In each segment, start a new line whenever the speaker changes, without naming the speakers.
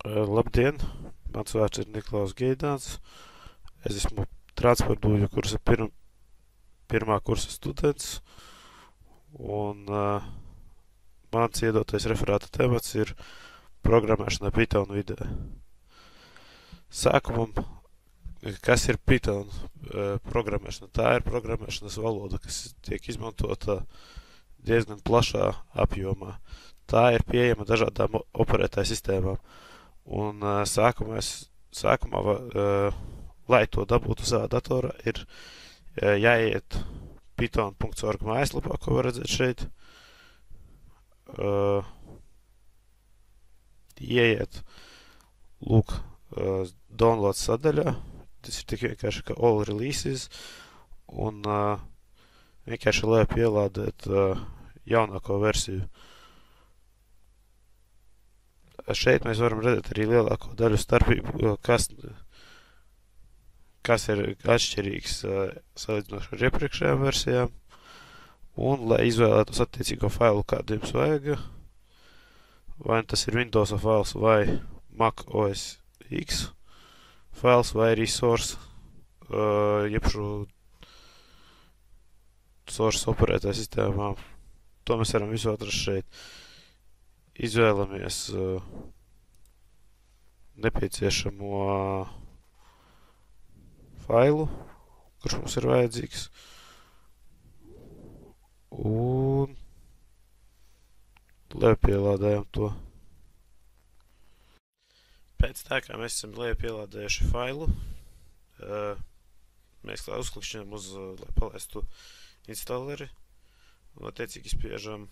Labdien! Mans vārds ir Niklaus Geidāns. Es esmu transportbūvju kursa pirmā kursa students. Un mans iedotais referāta temats ir programmēšana Python vidē. Sākumam, kas ir Python programmēšana? Tā ir programmēšanas valoda, kas tiek izmantota diezgan plašā apjomā. Tā ir pieejama dažādām operētāju sistēmām. Un sākumā, lai to dabūtu savā datorā, ir jāiet python.org mājaslapā, ko var redzēt šeit. Ieiet, lūk, download sadaļā. Tas ir tik vienkārši kā all releases. Un vienkārši lai pielādēt jaunāko versiju. Šeit mēs varam redzēt arī lielāko daļu starpību, kas ir atšķirīgs salīdzinoši ar iepriekšējām versijām. Un, lai izvēlētos attiecīgo failu, kādu jums vajag, vai tas ir Windows fails vai Mac OS X fails vai arī source, jebšu source operētāju sistēmām, to mēs varam visu atrast šeit. Izvēlamies nepieciešamo failu, kurš mums ir vajadzīgs. Un lejupielādējam to. Pēc tā, kā mēs esam lejupielādējuši failu, mēs uzklikšķinām uz, lai palaistu installeri, un attiecīgi spiežam.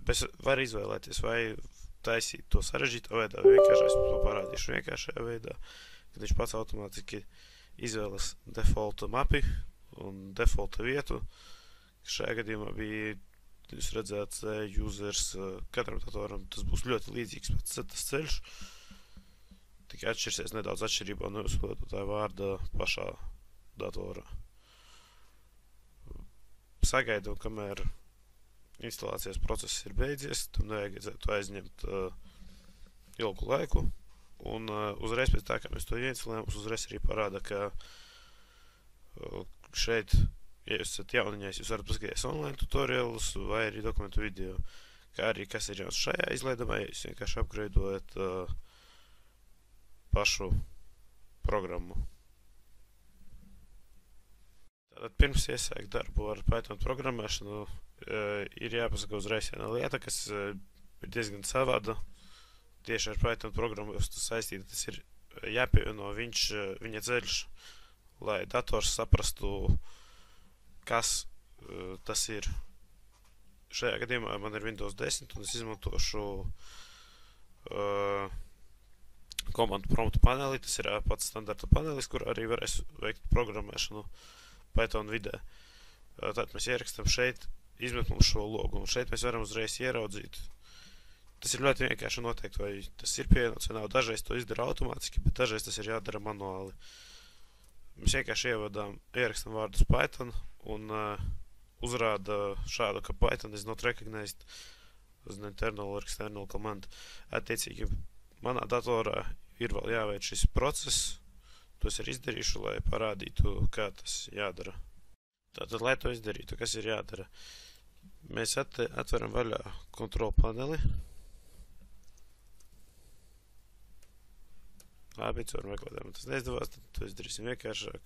Mēs var izvēlēties, vai taisīt to sarežģītā veidā, vai vienkārši es to parādīšu vienkāršajā veidā, kad viņš pats automātiski izvēlas defaulta mapi un defaulta vietu. Šajā gadījumā bija, jūs redzēt, users katram datoram, tas būs ļoti līdzīgs pats tas ceļš, tikai atšķirsies nedaudz atšķirībā no jūsu lietotāja vārda pašā datorā. Sagaidām, kamēr instalācijas process ir beidzies, tam nevajag to aizņemt ilgu laiku. Un uzreiz pēc tā, kā mēs to ieinstalējam, uzreiz arī parāda, ka šeit, ja jūs esat jauniņais, jūs varat paskatīties online tutorialus vai arī dokumentu video. Kā arī, kas ir jauns šajā izlaidamā, ja jūs vienkārši upgradeojat pašu programmu. Tātad pirms iesākt darbu ar Python programmēšanu, ir jāpasaka uzreiz viena lieta, kas ir diezgan savāda tieši ar Python programmu saistīta. Tas ir jāpievieno viņa ceļš, lai dators saprastu, kas tas ir. Šajā gadījumā man ir Windows 10 un es izmantošu komandu prompt paneli. Tas ir pats standarta panelis, kur arī varēs veikt programmēšanu Python vidē. Tātad mēs ierakstam šeit, izmet mums šo logu, un šeit mēs varam uzreiz ieraudzīt. Tas ir ļoti vienkārši noteikt, vai tas ir pievienots vai nav. Dažreiz to izdara automātiski, bet dažreiz tas ir jādara manuāli. Mēs vienkārši ierakstam vārdus Python un uzrāda šādu, ka Python is not recognized as an internal or external command. Attiecīgi, manā datorā ir vēl jāveic šis process. To es arī izdarīšu, lai parādītu, kā tas jādara. Tātad, lai to izdarītu, kas ir jādara? Mēs atveram vaļā kontrol paneli. Labi, caur meklētājiem tas neizdevās, tad to izdarīsim vienkāršāk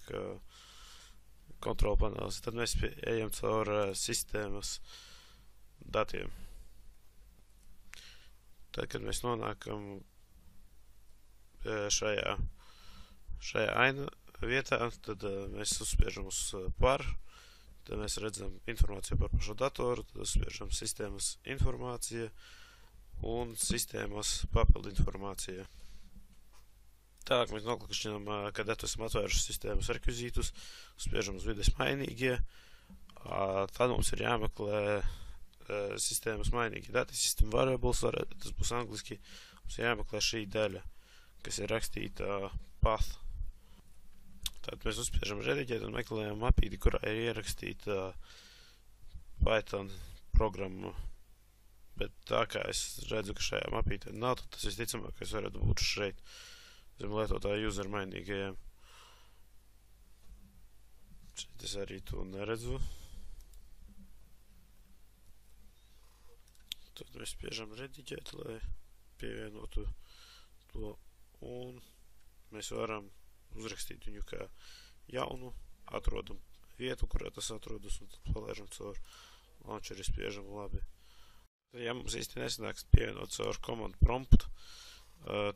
kontrol panelis. Tad mēs ejam caur sistēmas datiem. Tad, kad mēs nonākam šajā aina vietā, tad mēs uzspiežam uz par, tad mēs redzam informāciju par pašu datoru, tad uzspiežam sistēmas informācija un sistēmas papildu informācija. Tālāk mēs noklikšķinām, kad esam atvēruši sistēmas rekvizītus, uzspiežam uz vides mainīgie, tad mums ir jāmeklē sistēmas mainīgie dati, system variables, tas būs angliski, mums ir jāmeklē šī daļa, kas ir rakstīta path. Tātad mēs uzspiežam rediģēt un meklējam mapīti, kurā ir ierakstīta Python programma bet tā kā es redzu, ka šajā mapītē nav, tad tas visticamākais varētu būt šeit zem lietotāju user mainīgajiem. Šeit es arī to neredzu. Tad mēs spiežam rediģēt, lai pievienotu to, un mēs varam uzrakstīt viņu kā jaunu, atrodam vietu, kurā tas atrodas, un tad palaižam caur launcheri, spiežam labi. Ja mums īsti nesanāks pievienot caur command prompt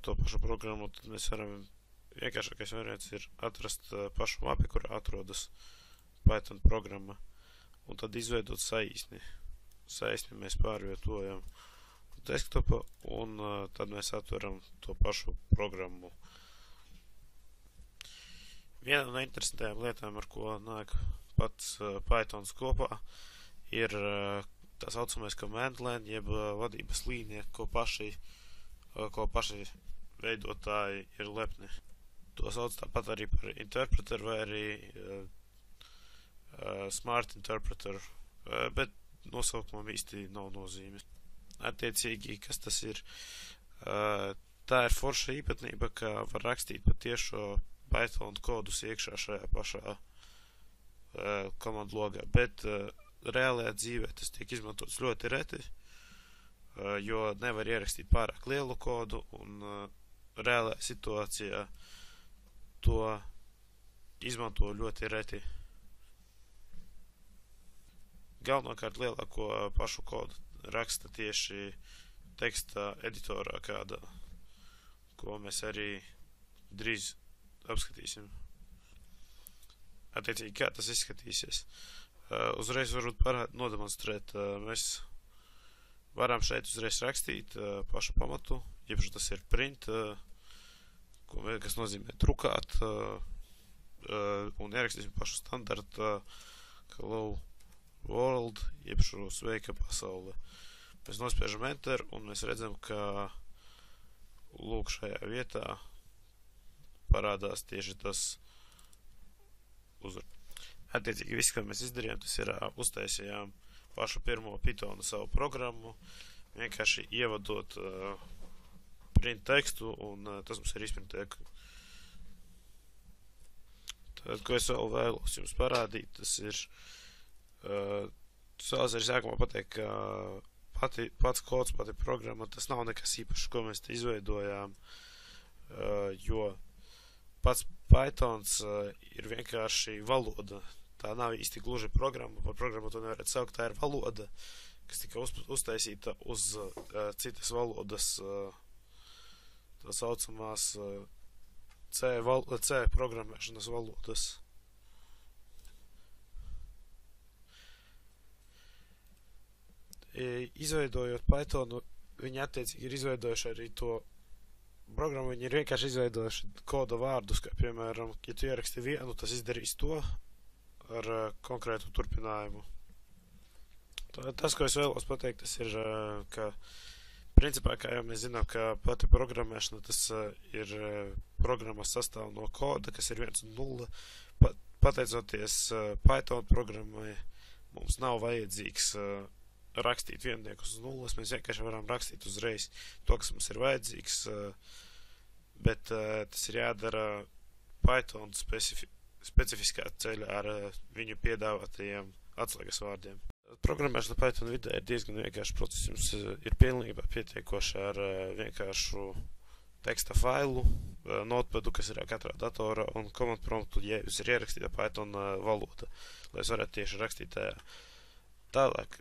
to pašu programmu, tad mēs varam, vienkāršākais variants ir atrast pašu mapi, kurā atrodas Python programma, un tad izveidot saīsni. Saīsni mēs pārvietojam desktopa, un tad mēs atveram to pašu programmu. Viena no interesantajām lietām, ar ko nāk pats Pythons kopā, ir tā saucamais command line, jeb vadības līnija, ko paši veidotāji ir lepni. To sauc tāpat arī par interpreter vai arī smart interpreter, bet nosaukumam īsti nav nozīme. Attiecīgi, kas tas ir? Tā ir forša īpatnība, ka var rakstīt patiešo Python kodus iekšā šajā pašā komandu logā, bet reālajā dzīvē tas tiek izmantots ļoti reti, jo nevar ierakstīt pārāk lielu kodu, un reālajā situācijā to izmanto ļoti reti. Galvenokārt lielāko pašu kodu raksta tieši teksta editorā kādā, ko mēs arī drīz apskatīsim. Attiecīgi, kā tas izskatīsies? Uzreiz varbūt nodemonstrēt. Mēs varam šeit uzreiz rakstīt pašu pamatu, jeb tas ir print, kas nozīmē drukāt, un ierakstīsim pašu standartu hello world, jeb šo sveika pasaule. Mēs nospiežam enter, un mēs redzam, ka lūk šajā vietā parādās tieši tas uzvar. Attiecīgi, viss, ko mēs izdarījām, tas ir uztaisījām pašu pirmo Pythonu savu programmu, vienkārši ievadot print tekstu, un tas mums ir izprintē. Tad, ko es vēl vēlos jums parādīt, tas ir vēlos arī sākumā pateikt, ka pats kods, pati programma, tas nav nekas īpašs, ko mēs te izveidojām, jo pats Pythons ir vienkārši valoda. Tā nav īsti gluži programma, par programmu to nevarētu saukt, tā ir valoda, kas tika uztaisīta uz citas valodas, tā saucamās C programmēšanas valodas. Izveidojot Pythonu, viņi attiecīgi ir izveidojuši arī to programmu, viņi ir vienkārši izveidojuši koda vārdus, kā piemēram, ja tu ieraksti vienu, tas izdarīs to ar konkrētu turpinājumu. Tas, ko es vēlos pateikt, tas ir, ka principā, kā jau mēs zinām, ka pati programmēšana, tas ir programmas sastāv no koda, kas ir 1 un 0. Pateicoties Python programmai, mums nav vajadzīgs rakstīt vienniekus uz nulles, mēs vienkārši varam rakstīt uzreiz to, kas mums ir vajadzīgs, bet tas ir jādara Python specifiskā ceļā ar viņu piedāvātajiem atslēgas vārdiem. Programmēšana Python vidē ir diezgan vienkārši process, jums ir pilnībā pietiekoši ar vienkāršu teksta failu, notepadu, kas ir katrā datorā, un command promptu, ja jūs ir ierakstīta Python valoda, lai jūs varētu tieši rakstīt tajā. Tālāk,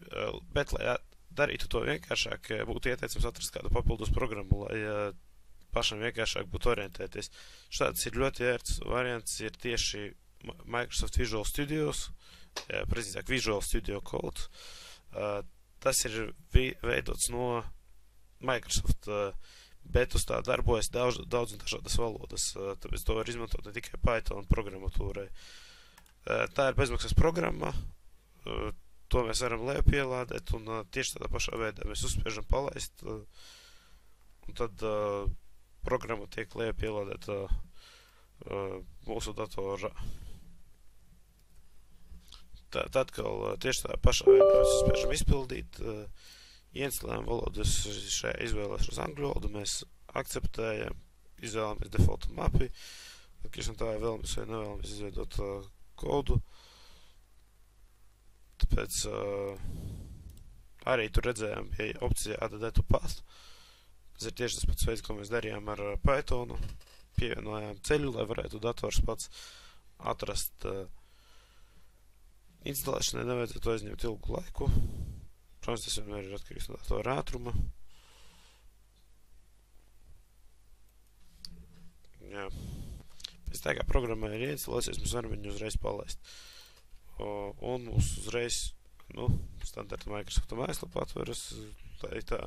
bet, lai darītu to vienkāršāk, būtu ieteicams atrast kādu papildus programmu, lai pašam vienkāršāk būtu orientēties. Šāds ir ļoti ērts variants, ir tieši Microsoft Visual Studios, precīzāk Visual Studio Code. Tas ir veidots no Microsoft, bet uz tā darbojas daudz un dažādas valodas, tāpēc to var izmantot ne tikai Python programmatūrai. Tā ir bezmaksas programma, to mēs varam lejupielādēt, un tieši tādā pašā veidā mēs uzspiežam palaist, un tad programma tiek lejupielādēta mūsu datorā. Tad atkal tieši tādā pašā veidā mēs uzspiežam izpildīt, ieinstalējam valodu, es šajā izvēlēšu uz angļu valodu, mēs akceptējam, izvēlamies defaulta mapi, atkarīgs no tā, vai vēlamies vai nevēlamies izveidot kodu. Tāpēc arī tur redzējām, ja opcija add to path. Tas ir tieši tas pats veids, ko mēs darījām ar Pythonu. Pievienojām ceļu, lai varētu dators pats atrast. Instalēšanai nevajadzētu aizņemt ilgu laiku. Protams, tas vienmēr ir atkarīgs no datora ātruma. Jā. Pēc tā kā programmā ir ieinstalēsies, mēs varam viņu uzreiz palaist. Un mums uzreiz, standarta Microsoft mājaslapā atveras tā.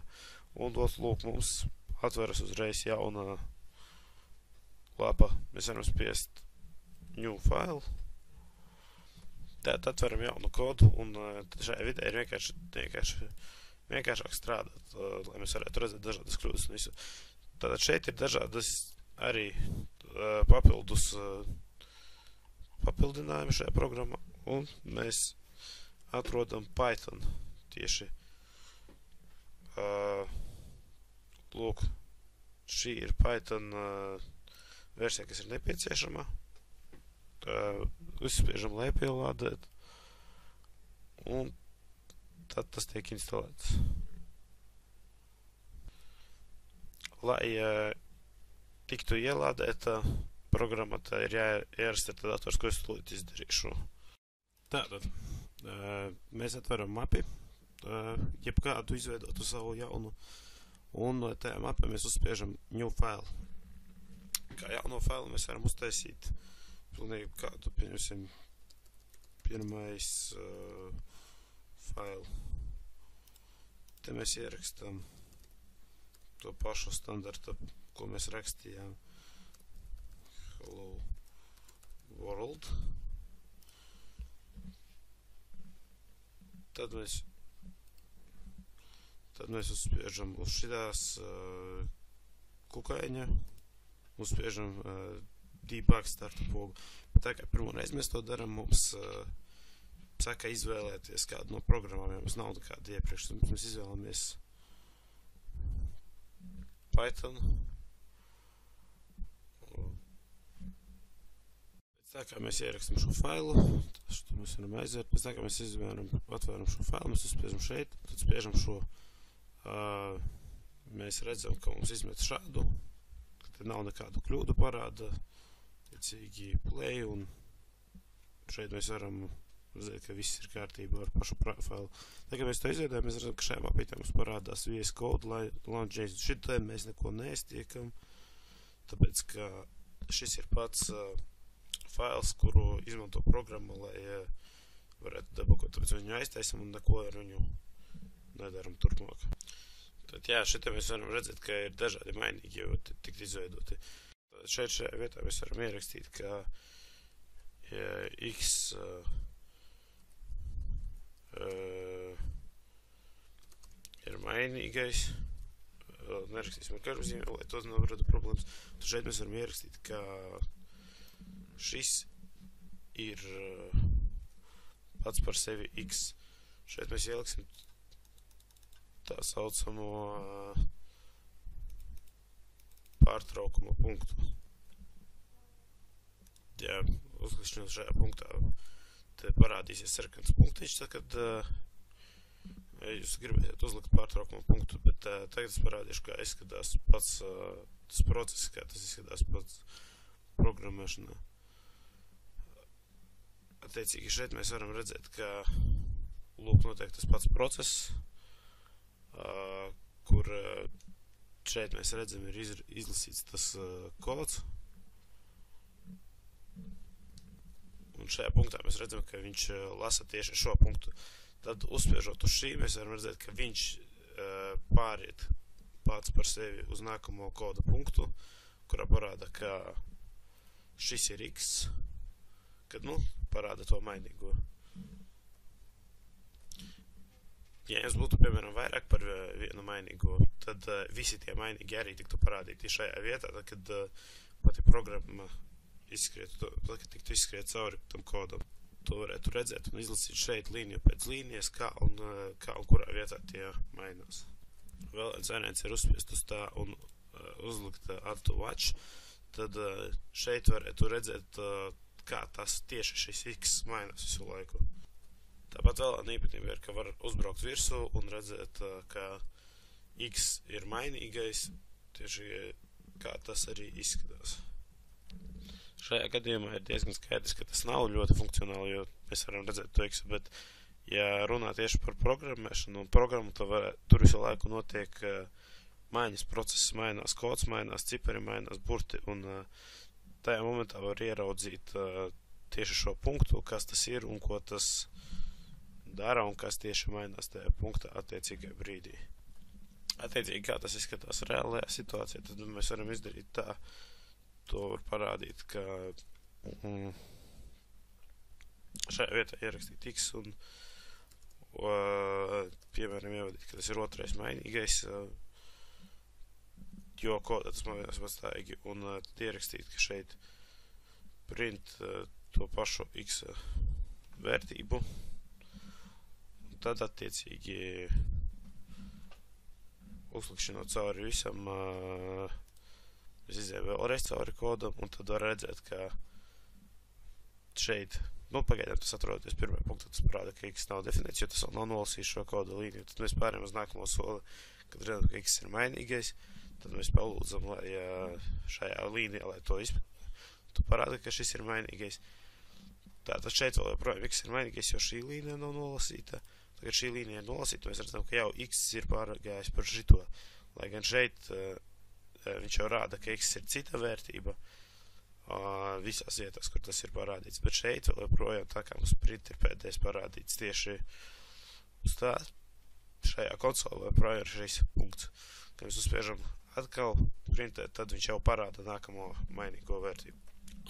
Un lūk, mums atveras uzreiz jauna lapa. Mēs varam spiest new file. Tad atveram jaunu kodu, un šajā vidē ir vienkāršāk strādāt, lai mēs varētu redzēt dažādas kļūdas un visu. Tātad šeit ir dažādas arī papildinājumi šajā programmā, un mēs atrodam Python tieši. Lūk, šī ir Python versija, kas ir nepieciešama. Uzspiežam, lai pielādēt, un tad tas tiek instalēts. Lai tiktu ielādēta programma, tā ir jārestartē dators, ko es tūlīt izdarīšu. Tātad, mēs atveram mapi, jebkādu izveidotu savu jaunu, un no tajā mapē mēs uzspiežam new file. Kā jauno failu mēs varam uztaisīt pilnīgi kādu, pieņemsim, pirmais failu. Te mēs ierakstam to pašu standarta, ko mēs rakstījām. Hello world. Tad mēs uzspiežam uz šitās kukaiņa, uzspiežam debug starta pogu. Tā kā pirmoreiz mēs to daram, mums saka izvēlēties kādu no programmām, ja mums nav nekāda iepriekš. Mēs izvēlamies Python. Pēc tā kā mēs ierakstam šo failu, to mēs varam aiziet. Pēc tā kā mēs atvēram šo failu, mēs uzspiežam šeit, tad spiežam šo. Mēs redzam, ka mums izmet šādu, ka te nav nekādu kļūdu parāda. Tiecīgi play, un šeit mēs varam redzēt, ka viss ir kārtībā ar pašu failu. Tā kā mēs to izveidojam, mēs redzam, ka šajā mapītē mums parādās VS Code, lai launch.js. Šitā mēs neko neiztiekam, tāpēc, ka šis ir pats fails, kuru izmanto programma, lai varētu debugot. Tāpēc viņu aiztaisam un neko ar viņu nedaram turpmāk. Tad jā, šitā mēs varam redzēt, ka ir dažādi mainīgi, jo tikt izveidoti. Šajā vietā mēs varam ierakstīt, ka x ir mainīgais. Nerakstīsim ar karvzīmēm, lai to nav rada problēmas. Tad šeit mēs varam ierakstīt, ka šis ir pats par sevi x. Šeit mēs ieliksim tā saucamo pārtraukuma punktu. Ja uzklikšķinot šajā punktā, te parādīsies sarkans punktiņš, tad, kad jūs gribētu uzlikt pārtraukuma punktu, bet tagad es parādīšu, kā izskatās pats tas process, kā tas izskatās pats programmēšanā. Attiecīgi šeit mēs varam redzēt, ka lūk notiek tas pats process, kur šeit mēs redzam, ir izlasīts tas kods. Un šajā punktā mēs redzam, ka viņš lasa tieši šo punktu. Tad uzspiežot uz šī, mēs varam redzēt, ka viņš pāriet pats par sevi uz nākamo koda punktu, kurā parāda, ka šis ir x, kad, parāda to mainīgo. Ja jums būtu, piemēram, vairāk par vienu mainīgo, tad visi tie mainīgi arī tiktu parādīti šajā vietā, tad, kad pati programma tiktu izskriet cauri tam kodam. to varētu redzēt un izlasīt šeit līniju pēc līnijas, kā un kurā vietā tie mainās. Vēl viens variants ir uzspiest uz tā un uzlikt add to watch, tad šeit varētu redzēt, kā tas tieši šis X mainās visu laiku. Tāpat vēl viena īpatnība ir, ka var uzbraukt virsū un redzēt, ka X ir mainīgais, tieši kā tas arī izskatās. Šajā gadījumā ir diezgan skaidrs, ka tas nav ļoti funkcionāli, jo mēs varam redzēt to X, bet ja runā tieši par programmēšanu un programmu, tur visu laiku notiek maiņas process, mainās kods, mainās cipari, mainās burti, un tajā momentā var ieraudzīt tieši šo punktu, kas tas ir un ko tas dara un kas tieši mainās tajā punktā attiecīgajā brīdī. Attiecīgi, kā tas izskatās reālajā situācijā, tad mēs varam izdarīt tā. To var parādīt, ka šajā vietā ierakstīt X un piemēram ievadīt, ka tas ir otrais mainīgais, jo kodā tas mainās pastāvīgi, un ierakstīt, ka šeit print to pašu X vērtību, un tad attiecīgi uzlikšanot cauri visam es izēju vēlreiz cauri kodam, un tad var redzēt, ka šeit, pagaidām tas atrodoties pirmajā punktā, tas parāda, ka X nav definēts, jo tas vēl nav nolasījis šo koda līniju. Tad mēs pārējām uz nākamo soli, kad redzam, ka X ir mainīgais, tad mēs palūdzam, lai šajā līnijā, lai to parāda, ka šis ir mainīgais. Tātad šeit vēl joprojām X ir mainīgais, jo šī līnija nav nolasīta. Tagad šī līnija ir nolasīta, mēs redzam, ka jau X ir pārgājis par šito, lai gan šeit viņš jau rāda, ka X ir cita vērtība visās vietās, kur tas ir parādīts, bet šeit vēl joprojām tā kā mums print ir pēdējais parādīts tieši uz tā, šajā konsolē joprojām ir šis punkts. Kad mēs uzspiežam atkal printēt, tad viņš jau parāda nākamo mainīgo vērtību.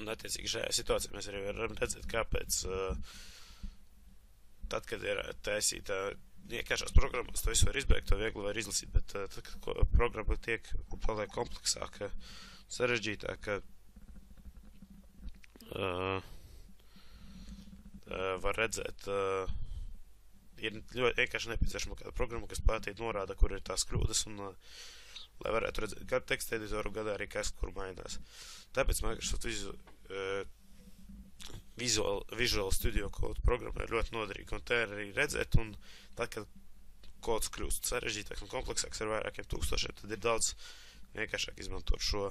Un attiecīgi šajā situācijā mēs arī varam redzēt, kāpēc tad, kad ir taisīta vienkāršās programmas, to visu var izbeigt, to viegli var izlasīt, bet tad, kad programma tiek paliek kompleksāka, sarežģītāka, var redzēt, ir ļoti vienkārši nepieciešama kāda programma, kas pētīt norāda, kur ir tās kļūdas, un lai varētu redzēt gan teksta editoru, gan arī kas, kur mainās. Tāpēc Microsoft Visual Studio Code programma ir ļoti noderīga, un te arī redzēt, un tad, kad kods kļūst sarežģītāks un kompleksāks ar vairākiem tūkstošiem, tad ir daudz vienkāršāk izmantot šo.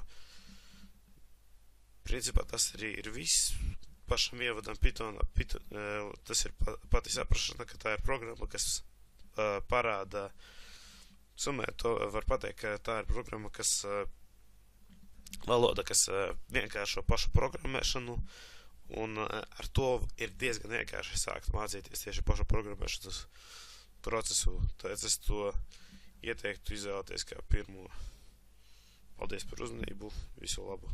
Principā tas arī ir viss pašam ievadam Pythonā. Tas ir pati saprašana, ka tā ir programma, kas parāda, sumē to var pateikt, ka tā ir programma, kas valoda, kas vienkāršo pašu programmēšanu, un ar to ir diezgan vienkārši sākt mācīties tieši pašu programmēšanas procesu. Tāpēc es to ieteiktu izvēlēties kā pirmo. Paldies par uzmanību, visu labu!